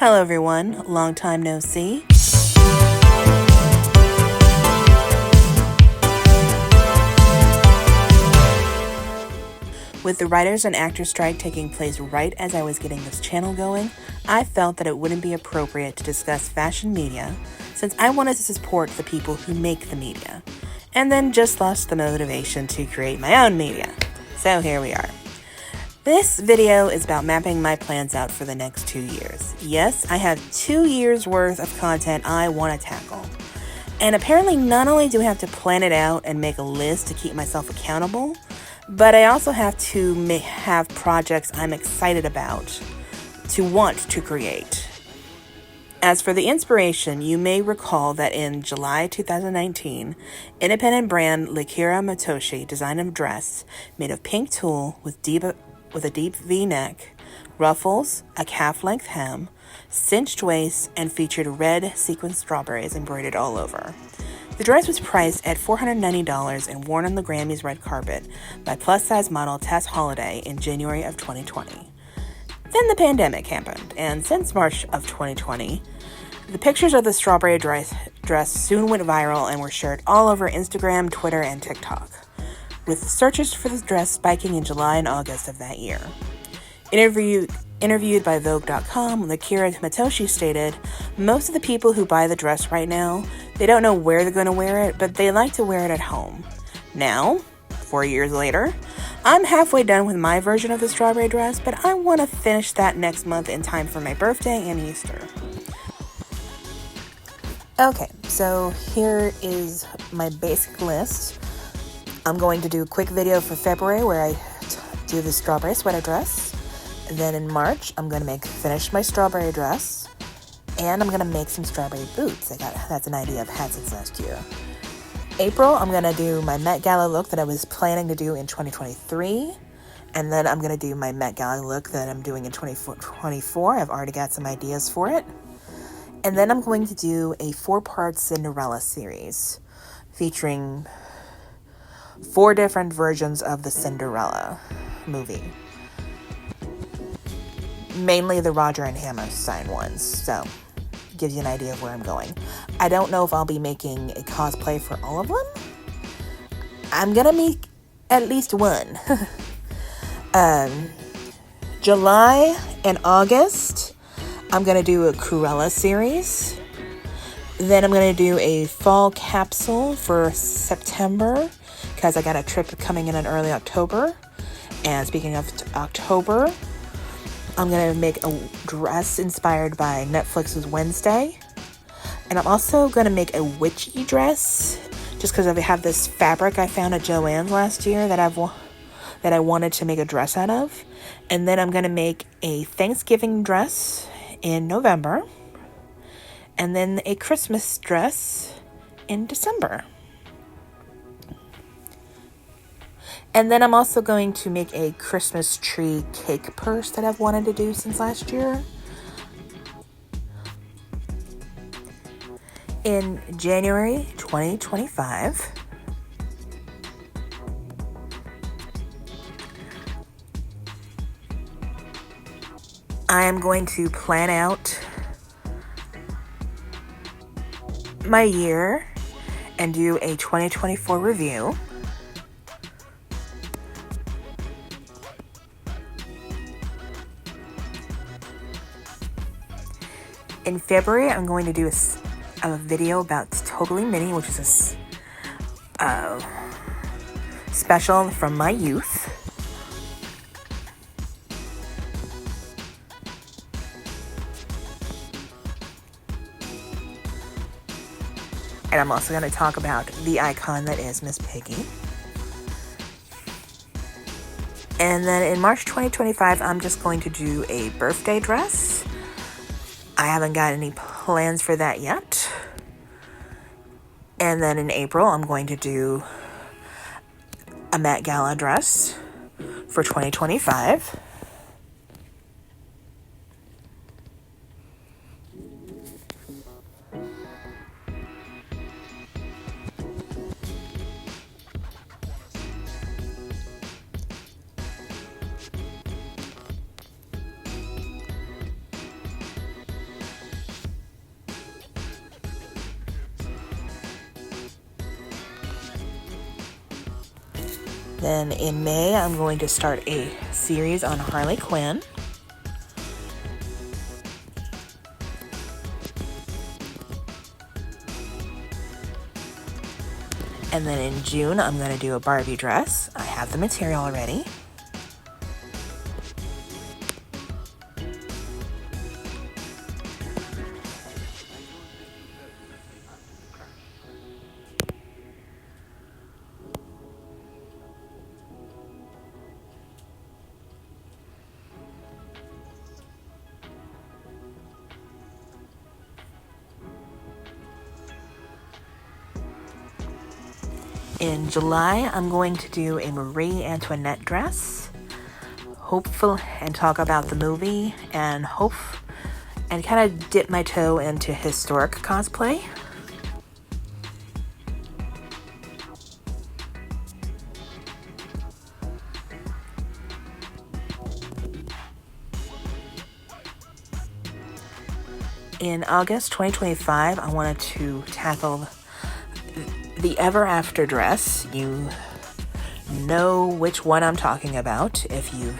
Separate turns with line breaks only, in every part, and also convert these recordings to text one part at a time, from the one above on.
Hello everyone, long time no see. With the writers and actors strike taking place right as I was getting this channel going, I felt that it wouldn't be appropriate to discuss fashion media since I wanted to support the people who make the media, and then just lost the motivation to create my own media. So here we are. This video is about mapping my plans out for the next 2 years. Yes, I have 2 years worth of content I want to tackle. And apparently not only do I have to plan it out and make a list to keep myself accountable, but I also have to have projects I'm excited about to want to create. As for the inspiration, you may recall that in July 2019, independent brand Lirika Matoshi designed a dress made of pink tulle with a deep V-neck, ruffles, a calf-length hem, cinched waist, and featured red sequin strawberries embroidered all over. The dress was priced at $490 and worn on the Grammys red carpet by plus-size model Tess Holliday in January of 2020. Then the pandemic happened, and since March of 2020, the pictures of the strawberry dress soon went viral and were shared all over Instagram, Twitter, and TikTok, with searches for the dress spiking in July and August of that year. Interviewed by Vogue.com, Lirika Matoshi stated, "Most of the people who buy the dress right now, they don't know where they're going to wear it, but they like to wear it at home. Now, 4 years later, I'm halfway done with my version of the strawberry dress, but I want to finish that next month in time for my birthday and Easter." Okay, so here is my basic list. I'm going to do a quick video for February where I do the strawberry sweater dress. Then in March, I'm going to finish my strawberry dress. And I'm going to make some strawberry boots. That's an idea I've had since last year. April, I'm going to do my Met Gala look that I was planning to do in 2023. And then I'm going to do my Met Gala look that I'm doing in 2024. I've already got some ideas for it. And then I'm going to do a 4-part Cinderella series featuring 4 different versions of the Cinderella movie. Mainly the Roger and Hammerstein ones, so gives you an idea of where I'm going. I don't know if I'll be making a cosplay for all of them. I'm gonna make at least one. July and August, I'm gonna do a Cruella series. Then I'm gonna do a fall capsule for September, because I got a trip coming in early October. And speaking of October, I'm going to make a dress inspired by Netflix's Wednesday. And I'm also going to make a witchy dress, just because I have this fabric I found at Joann's last year that I wanted to make a dress out of. And then I'm going to make a Thanksgiving dress in November. And then a Christmas dress in December. And then I'm also going to make a Christmas tree cake purse that I've wanted to do since last year. In January 2025, I am going to plan out my year and do a 2024 review. In February, I'm going to do a video about Totally Mini, which is a special from my youth. And I'm also going to talk about the icon that is Miss Piggy. And then in March 2025, I'm just going to do a birthday dress. I haven't got any plans for that yet. And then in April, I'm going to do a Met Gala dress for 2025. Then in May, I'm going to start a series on Harley Quinn. And then in June, I'm going to do a Barbie dress. I have the material already. In July, I'm going to do a Marie Antoinette dress, hopeful, and talk about the movie, and kind of dip my toe into historic cosplay. In August 2025, I wanted to tackle the Ever After dress. You know which one I'm talking about if you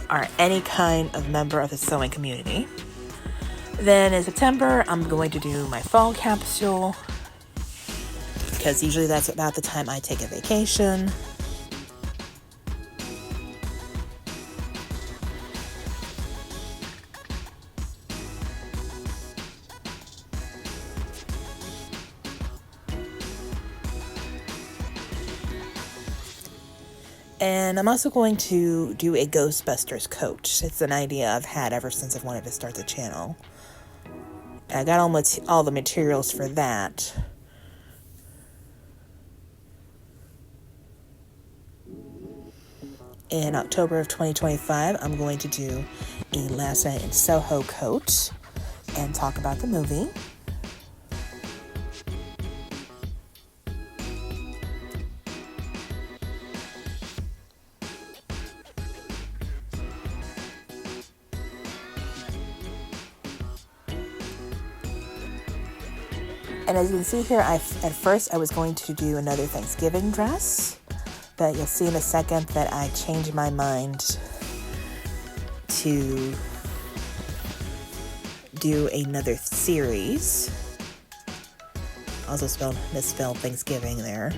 are any kind of member of the sewing community. Then in September, I'm going to do my fall capsule, because usually that's about the time I take a vacation. And I'm also going to do a Ghostbusters coat. It's an idea I've had ever since I've wanted to start the channel. I got all the materials for that. In October of 2025, I'm going to do a Last Night in Soho coat and talk about the movie. And as you can see here, at first I was going to do another Thanksgiving dress, but you'll see in a second that I changed my mind to do another series. Also misspelled Thanksgiving there.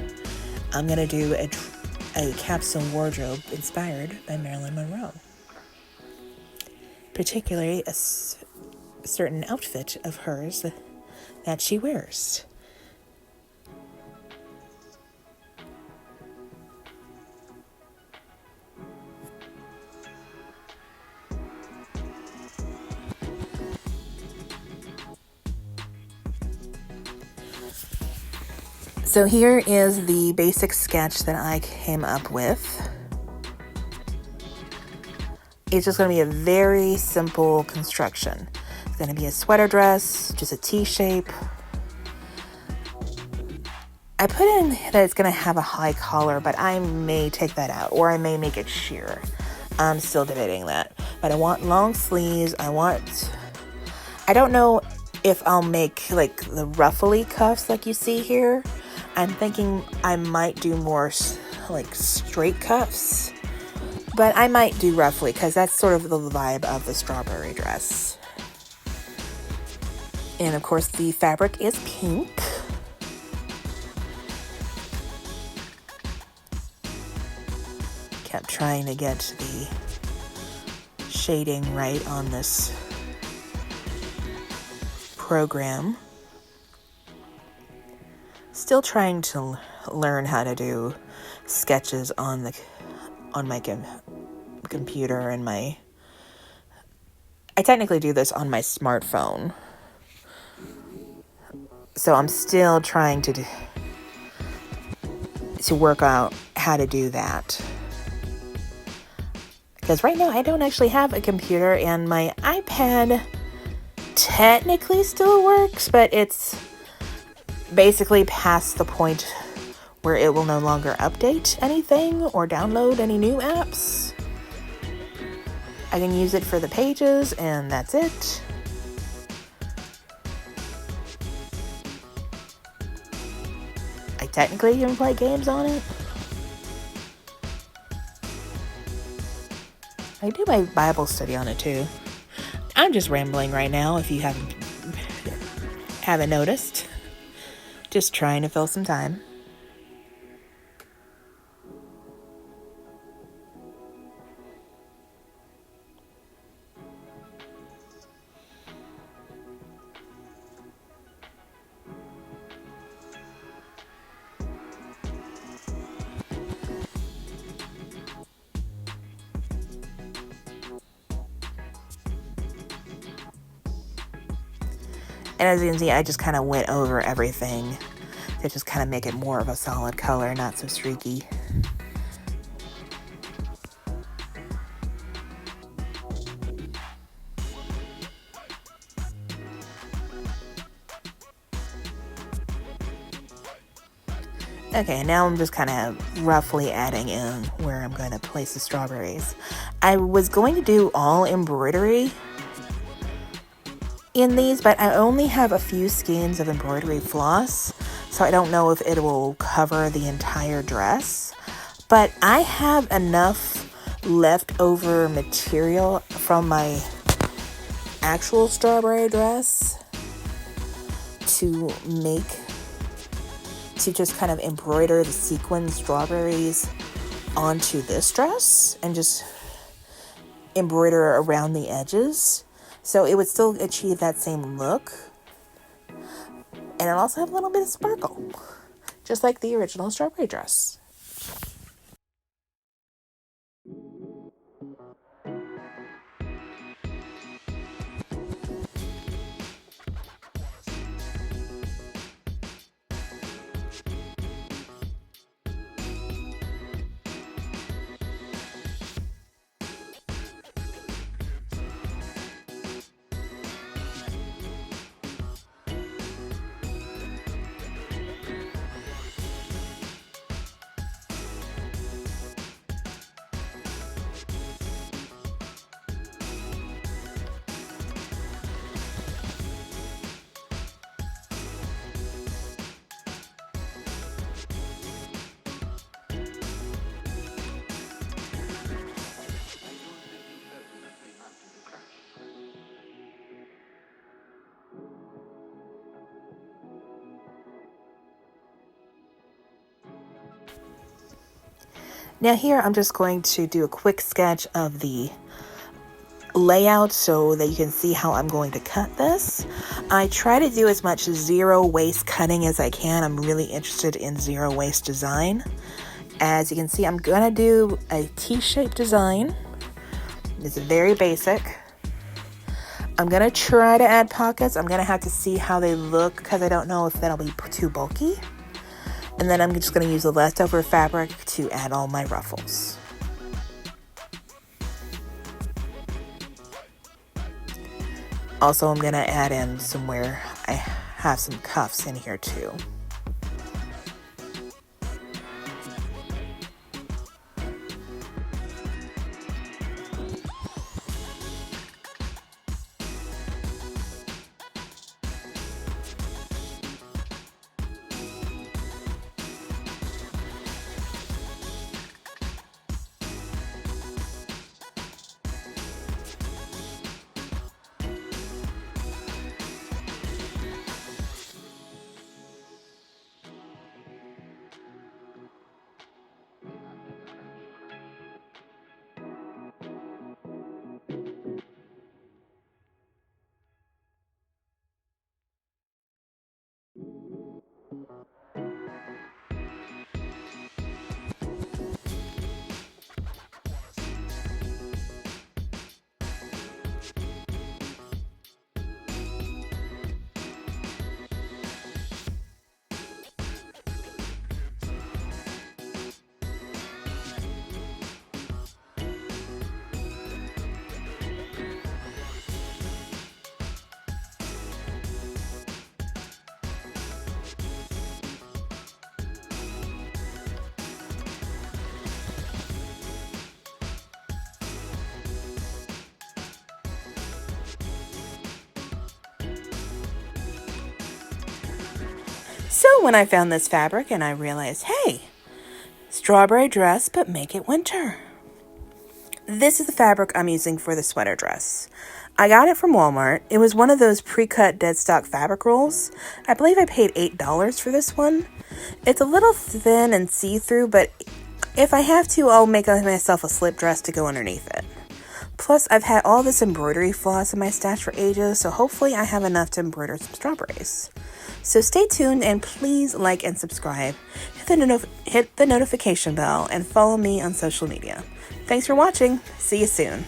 I'm going to do a capsule wardrobe inspired by Marilyn Monroe. Particularly a certain outfit of hers that she wears. So here is the basic sketch that I came up with. It's just going to be a very simple construction. It's going to be a sweater dress, just a T-shape. I put in that it's going to have a high collar, but I may take that out, or I may make it sheer. I'm still debating that. But I want long sleeves. I don't know if I'll make like the ruffly cuffs like you see here. I'm thinking I might do more like straight cuffs. But I might do ruffly, because that's sort of the vibe of the strawberry dress. And of course the fabric is pink. Kept trying to get the shading right on this program. Still trying to learn how to do sketches on my computer and I technically do this on my smartphone. So I'm still trying to work out how to do that. Because right now I don't actually have a computer, and my iPad technically still works, but it's basically past the point where it will no longer update anything or download any new apps. I can use it for the pages, and that's it. I technically can play games on it. I do my Bible study on it too. I'm just rambling right now if you haven't noticed. Just trying to fill some time. And as you can see, I just kind of went over everything to just kind of make it more of a solid color, not so streaky. Okay, now I'm just kind of roughly adding in where I'm going to place the strawberries. I was going to do all embroidery in these, but I only have a few skeins of embroidery floss, so I don't know if it will cover the entire dress. But I have enough leftover material from my actual strawberry dress to just kind of embroider the sequin strawberries onto this dress and just embroider around the edges. So it would still achieve that same look. And it'll also have a little bit of sparkle, just like the original strawberry dress. Now here I'm just going to do a quick sketch of the layout so that you can see how I'm going to cut this. I try to do as much zero waste cutting as I can. I'm really interested in zero waste design. As you can see, I'm gonna do a T-shaped design. It's very basic. I'm gonna try to add pockets. I'm gonna have to see how they look because I don't know if that'll be too bulky. And then I'm just going to use the leftover fabric to add all my ruffles. Also, I'm going to add in somewhere I have some cuffs in here too. So when I found this fabric and I realized, hey, strawberry dress, but make it winter. This is the fabric I'm using for the sweater dress. I got it from Walmart. It was one of those pre-cut dead stock fabric rolls. I believe I paid $8 for this one. It's a little thin and see-through, but if I have to, I'll make myself a slip dress to go underneath it. Plus, I've had all this embroidery floss in my stash for ages, so hopefully I have enough to embroider some strawberries. So stay tuned and please like and subscribe, hit the notification bell, and follow me on social media. Thanks for watching. See you soon.